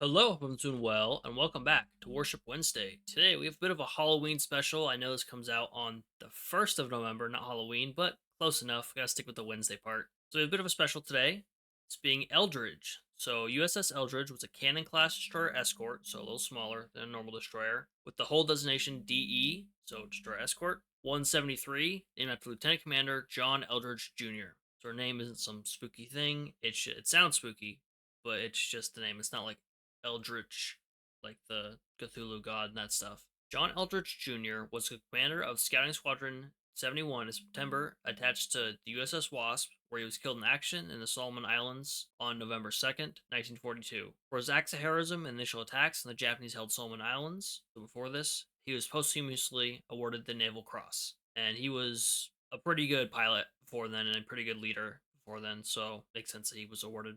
Hello, hope I'm doing well, and welcome back to Worship Wednesday. Today we have a bit of a Halloween special. I know this comes out on the 1st of November, not Halloween, but close enough. Gotta stick with the Wednesday part. So we have a bit of a special today. It's being Eldridge. So USS Eldridge was a cannon class destroyer escort, so a little smaller than a normal destroyer, with the hull designation DE, so destroyer escort, 173, named after Lieutenant Commander John Eldridge Jr. So her name isn't some spooky thing. It sounds spooky, but it's just the name. It's not like Eldritch, like the Cthulhu god and that stuff. John Eldritch Jr. was the commander of Scouting Squadron 71 in September, attached to the USS Wasp, where he was killed in action in the Solomon Islands on November 2nd, 1942. For his acts of heroism and initial attacks on the Japanese held Solomon Islands, so before this, he was posthumously awarded the Naval Cross. And he was a pretty good pilot before then and a pretty good leader before then, so it makes sense that he was awarded.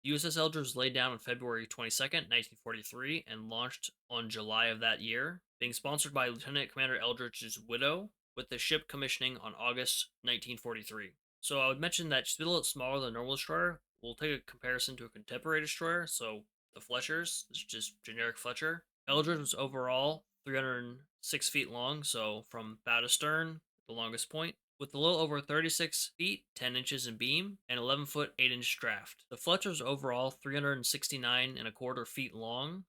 USS Eldridge was laid down on February 22nd, 1943, and launched on July of that year, being sponsored by Lieutenant Commander Eldridge's widow, with the ship commissioning on August 1943. So I would mention that she's a little smaller than a normal destroyer. We'll take a comparison to a contemporary destroyer, so the Fletchers, this is just generic Fletcher. Eldridge was overall 306 feet long, so from bow to stern, the longest point, with a little over 36 feet 10 inches in beam and 11 foot 8-inch draft. The Fletcher's overall 369 and a quarter feet long,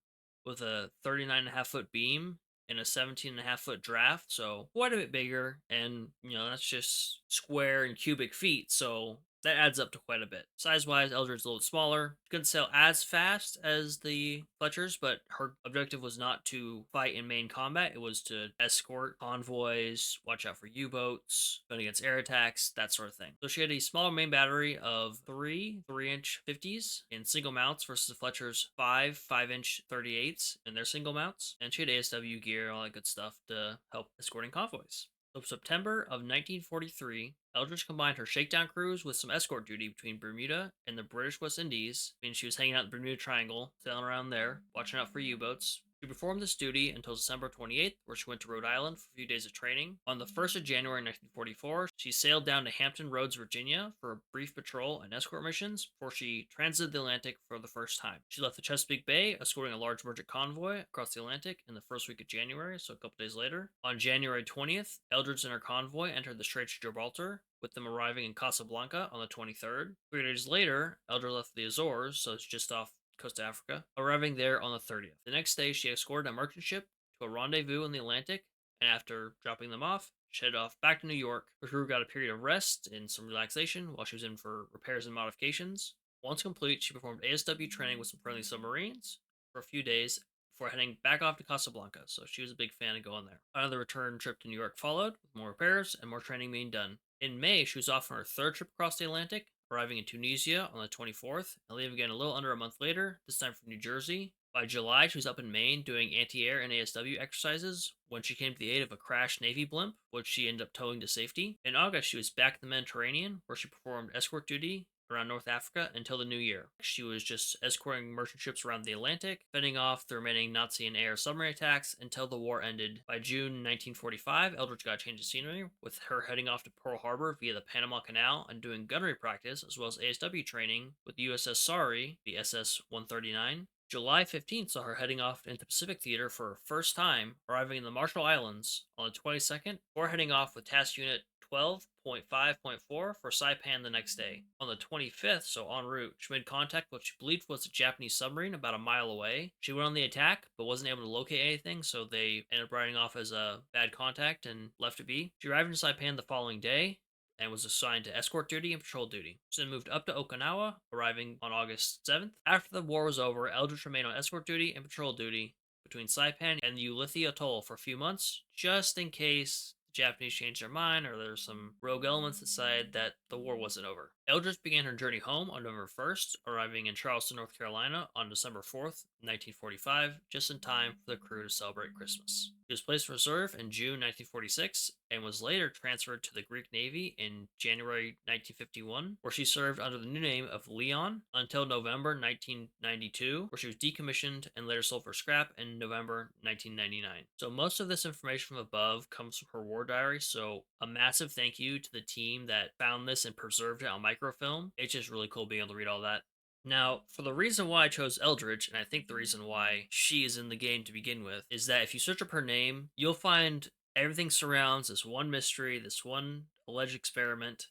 with a 39.5 foot beam and a 17.5 foot draft, so quite a bit bigger. And that's just square and cubic feet, so that adds up to quite a bit. Size wise, Eldridge's a little smaller. Couldn't sail as fast as the Fletchers, but her objective was not to fight in main combat. It was to escort convoys, watch out for U-boats, gun against air attacks, that sort of thing. So she had a smaller main battery of three 3-inch 50s in single mounts versus the Fletcher's five 5-inch 38s in their single mounts. And she had ASW gear, all that good stuff to help escorting convoys. So September of 1943, Eldridge combined her shakedown cruise with some escort duty between Bermuda and the British West Indies, meaning she was hanging out in the Bermuda Triangle, sailing around there, watching out for U-boats. She performed this duty until December 28th, where she went to Rhode Island for a few days of training. On the 1st of January 1944, she sailed down to Hampton Roads, Virginia for a brief patrol and escort missions before she transited the Atlantic for the first time. She left the Chesapeake Bay, escorting a large merchant convoy across the Atlantic in the first week of January, so a couple days later. On January 20th, Eldridge and her convoy entered the Straits of Gibraltar, with them arriving in Casablanca on the 23rd. 3 days later, Eldridge left the Azores, so it's just off coast of Africa, arriving there on the 30th. The next day, she escorted a merchant ship to a rendezvous in the Atlantic, and after dropping them off, she headed off back to New York. Her crew got a period of rest and some relaxation while she was in for repairs and modifications. Once complete, she performed ASW training with some friendly submarines for a few days before heading back off to Casablanca, so she was a big fan of going there. Another return trip to New York followed, with more repairs and more training being done. In May, she was off on her third trip across the Atlantic, arriving in Tunisia on the 24th, and leaving again a little under a month later, this time from New Jersey. By July, she was up in Maine doing anti-air and ASW exercises when she came to the aid of a crashed Navy blimp, which she ended up towing to safety. In August, she was back in the Mediterranean, where she performed escort duty around North Africa until the new year. She was just escorting merchant ships around the Atlantic, fending off the remaining Nazi and air submarine attacks until the war ended. By June 1945, Eldridge got a change of scenery, with her heading off to Pearl Harbor via the Panama Canal and doing gunnery practice as well as ASW training with the USS Sari, the SS 139. July 15th saw her heading off into the Pacific Theater for her first time, arriving in the Marshall Islands on the 22nd, before heading off with Task Unit 12.5.4 for Saipan the next day. On the 25th, so en route, she made contact with what she believed was a Japanese submarine about a mile away. She went on the attack, but wasn't able to locate anything, so they ended up writing off as a bad contact and left it be. She arrived in Saipan the following day and was assigned to escort duty and patrol duty. She then moved up to Okinawa, arriving on August 7th. After the war was over, Eldridge remained on escort duty and patrol duty between Saipan and the Ulithi Atoll for a few months, just in case the Japanese changed their mind or there's some rogue elements that decided that the war wasn't over. Eldridge began her journey home on November 1st, arriving in Charleston, North Carolina on December 4th, 1945, just in time for the crew to celebrate Christmas. She was placed in reserve in June 1946 and was later transferred to the Greek Navy in January 1951, where she served under the new name of Leon until November 1992, where she was decommissioned and later sold for scrap in November 1999. So most of this information from above comes from her war diary, so a massive thank you to the team that found this and preserved it on microfilm. It's just really cool being able to read all that. Now, for the reason why I chose Eldridge, and I think the reason why she is in the game to begin with, is that if you search up her name, you'll find everything surrounds this one mystery, this one alleged experiment,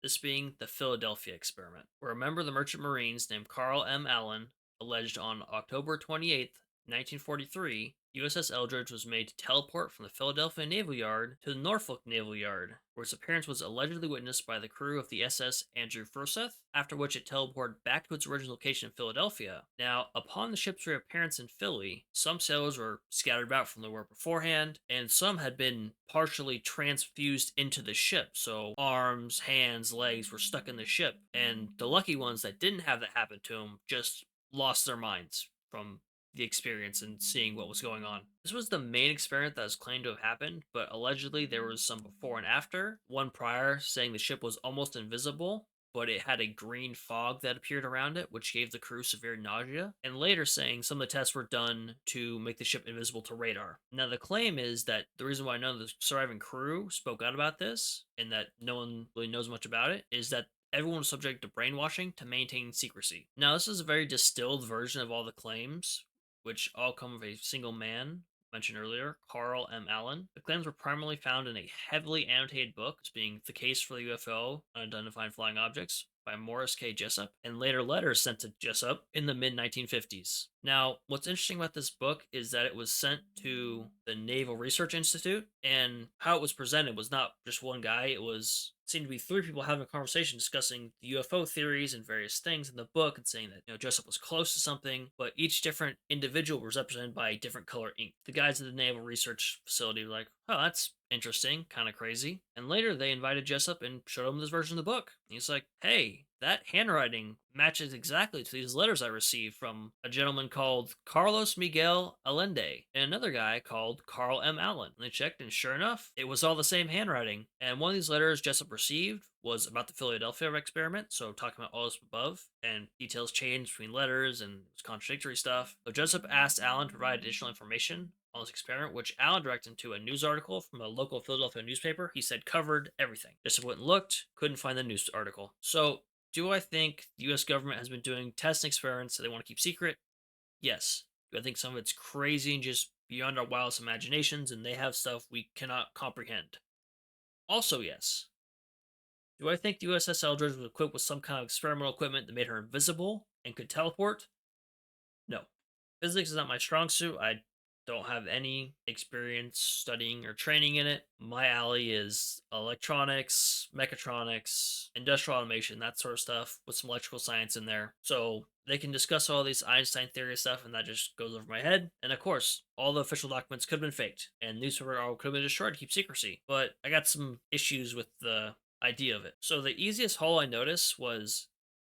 this being the Philadelphia experiment, where a member of the Merchant Marines named Carl M. Allen alleged on October 28th, 1943, USS Eldridge was made to teleport from the Philadelphia Naval Yard to the Norfolk Naval Yard, where its appearance was allegedly witnessed by the crew of the SS Andrew Forsyth, after which it teleported back to its original location in Philadelphia. Now, upon the ship's reappearance in Philly, some sailors were scattered about from their work beforehand, and some had been partially transfused into the ship, so arms, hands, legs were stuck in the ship, and the lucky ones that didn't have that happen to them just lost their minds from the experience and seeing what was going on. This was the main experiment that was claimed to have happened, but allegedly there was some before and after. One prior saying the ship was almost invisible, but it had a green fog that appeared around it, which gave the crew severe nausea, and later saying some of the tests were done to make the ship invisible to radar. Now, the claim is that the reason why none of the surviving crew spoke out about this, and that no one really knows much about it, is that everyone was subject to brainwashing to maintain secrecy. Now, this is a very distilled version of all the claims, which all come from a single man mentioned earlier, Carl M. Allen. The claims were primarily found in a heavily annotated book, as being The Case for the UFO, Unidentified Flying Objects, by Morris K. Jessup, and later letters sent to Jessup in the mid 1950s. Now, what's interesting about this book is that it was sent to the Naval Research Institute, and how it was presented was not just one guy, it was seemed to be three people having a conversation discussing the UFO theories and various things in the book and saying that, Jessup was close to something, but each different individual was represented by a different color ink. The guys at the Naval Research Facility were like, oh, that's interesting, kind of crazy. And later they invited Jessup and showed him this version of the book. And he's like, hey, that handwriting matches exactly to these letters I received from a gentleman called Carlos Miguel Allende and another guy called Carl M. Allen. And they checked, and sure enough, it was all the same handwriting. And one of these letters Jessup received was about the Philadelphia experiment, so talking about all this above, and details changed between letters and it was contradictory stuff. So Jessup asked Allen to provide additional information on this experiment, which Allen directed him to a news article from a local Philadelphia newspaper. He said covered everything. Jessup went and looked, couldn't find the news article. So do I think the US government has been doing testing experiments that they want to keep secret? Yes. Do I think some of it's crazy and just beyond our wildest imaginations and they have stuff we cannot comprehend? Also, yes. Do I think the USS Eldridge was equipped with some kind of experimental equipment that made her invisible and could teleport? No. Physics is not my strong suit. I don't have any experience studying or training in it. My alley is electronics, mechatronics, industrial automation, that sort of stuff, with some electrical science in there. So they can discuss all these Einstein theory stuff, and that just goes over my head. And of course, all the official documents could have been faked, and newspaper article could have been destroyed to keep secrecy. But I got some issues with the idea of it. So the easiest hole I noticed was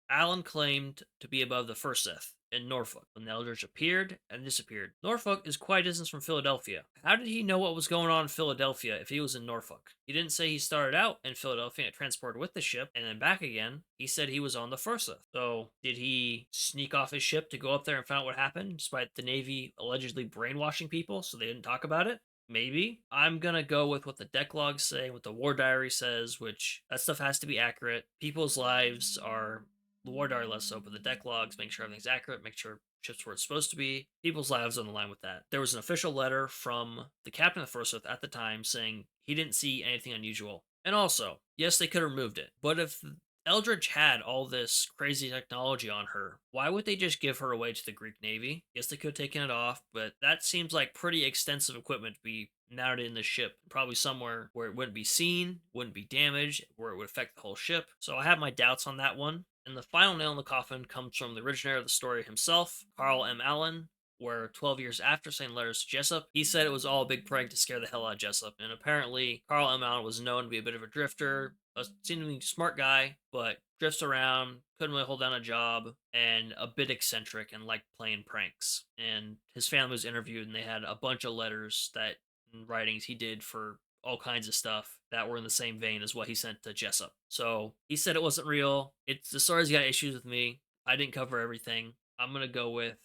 Allen claimed to be above the Firth in Norfolk when the Eldridge appeared and disappeared. Norfolk is quite a distance from Philadelphia. How did he know what was going on in Philadelphia if he was in Norfolk? He didn't say he started out in Philadelphia and transported with the ship and then back again. He said he was on the Firth. So did he sneak off his ship to go up there and find out what happened, despite the Navy allegedly brainwashing people so they didn't talk about it? Maybe. I'm gonna go with what the deck logs say, what the war diary says, which that stuff has to be accurate. People's lives are the war diary less so, but the deck logs make sure everything's accurate, make sure ships where it's supposed to be. People's lives on the line with that. There was an official letter from the captain of the Forsyth at the time saying he didn't see anything unusual. And also, yes, they could have removed it, but if Eldridge had all this crazy technology on her, why would they just give her away to the Greek Navy? Yes, they could have taken it off, but that seems like pretty extensive equipment to be mounted in the ship, probably somewhere where it wouldn't be seen, wouldn't be damaged, where it would affect the whole ship. So I have my doubts on that one. And the final nail in the coffin comes from the originator of the story himself, Carl M. Allen, where 12 years after sending letters to Jessup, he said it was all a big prank to scare the hell out of Jessup. And apparently, Carl M. Allen was known to be a bit of a drifter, a seemingly smart guy, but drifts around, couldn't really hold down a job, and a bit eccentric and liked playing pranks. And his family was interviewed, and they had a bunch of letters that and writings he did for all kinds of stuff that were in the same vein as what he sent to Jessup. So he said it wasn't real. It's the story's got issues with me. I didn't cover everything. I'm gonna go with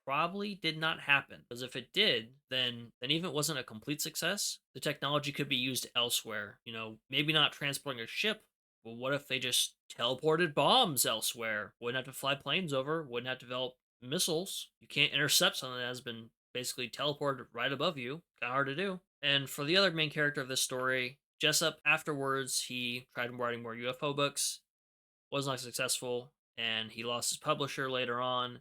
probably did not happen. Because if it did, then even if it wasn't a complete success, the technology could be used elsewhere. Maybe not transporting a ship, well, what if they just teleported bombs elsewhere? Wouldn't have to fly planes over, wouldn't have to develop missiles. You can't intercept something that has been basically teleported right above you. Kind of hard to do. And for the other main character of this story, Jessup, afterwards, he tried writing more UFO books, was not successful, and he lost his publisher later on,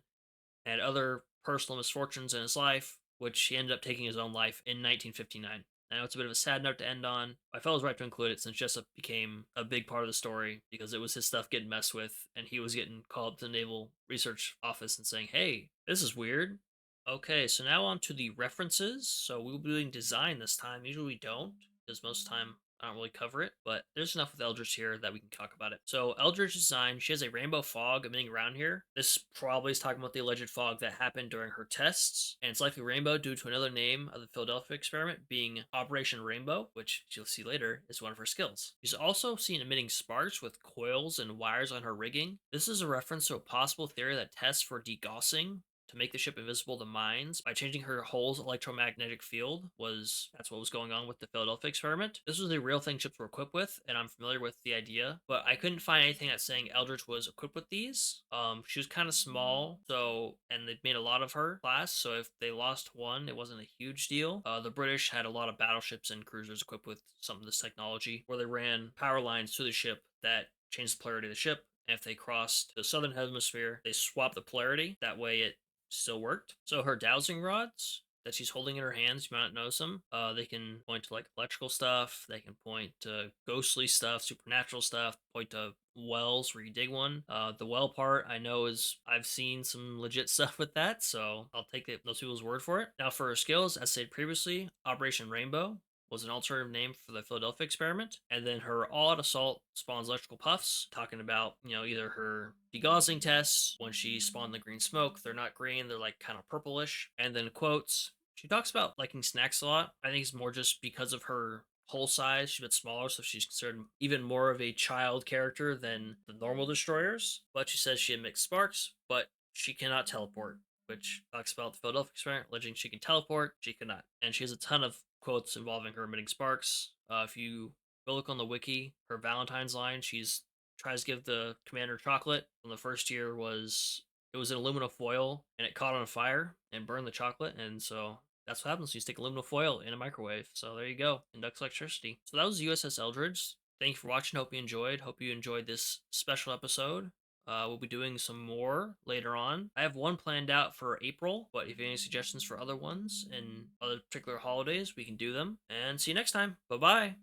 had other personal misfortunes in his life, which he ended up taking his own life in 1959. I know it's a bit of a sad note to end on. I felt it was right to include it since Jessup became a big part of the story because it was his stuff getting messed with, and he was getting called to the Naval Research Office and saying, "Hey, this is weird." Okay, so now on to the references. So we'll be doing design this time. Usually we don't, because most of the time I don't really cover it, but there's enough with Eldridge here that we can talk about it. So Eldridge design, she has a rainbow fog emitting around here. This probably is talking about the alleged fog that happened during her tests, and it's likely rainbow due to another name of the Philadelphia experiment being Operation Rainbow, which you'll see later is one of her skills. She's also seen emitting sparks with coils and wires on her rigging. This is a reference to a possible theory that tests for degaussing to make the ship invisible to mines by changing her hull's electromagnetic field. Was That's what was going on with the Philadelphia experiment. This was a real thing ships were equipped with, and I'm familiar with the idea, but I couldn't find anything that's saying Eldridge was equipped with these. She was kind of small, so and they made a lot of her class, so if they lost one, it wasn't a huge deal. The British had a lot of battleships and cruisers equipped with some of this technology, where they ran power lines to the ship that changed the polarity of the ship. And if they crossed the southern hemisphere, they swapped the polarity. That way, it still worked. So her dowsing rods that she's holding in her hands, you might not notice them. They can point to like electrical stuff. They can point to ghostly stuff, supernatural stuff. Point to wells where you dig one. The well part I know is I've seen some legit stuff with that, so I'll take those people's word for it. Now for her skills, as stated previously, Operation Rainbow was an alternative name for the Philadelphia experiment. And then her all-out assault spawns electrical puffs, talking about, either her degaussing tests. When she spawned the green smoke, they're not green, they're like kind of purplish. And then quotes, she talks about liking snacks a lot. I think it's more just because of her whole size. She's a bit smaller, so she's considered even more of a child character than the normal destroyers. But she says she emits sparks, but she cannot teleport, which talks about the Philadelphia experiment, alleging she can teleport, she cannot. And she has a ton of quotes involving her emitting sparks. If you go look on the wiki, her Valentine's line, she's tries to give the commander chocolate. And the first year was it was in aluminum foil and it caught on fire and burned the chocolate, and so that's what happens. You stick aluminum foil in a microwave. So there you go, inducts electricity. So that was USS Eldridge. Thank you for watching. Hope you enjoyed. Hope you enjoyed this special episode. We'll be doing some more later on. I have one planned out for April, but if you have any suggestions for other ones and other particular holidays, we can do them. And see you next time. Bye bye.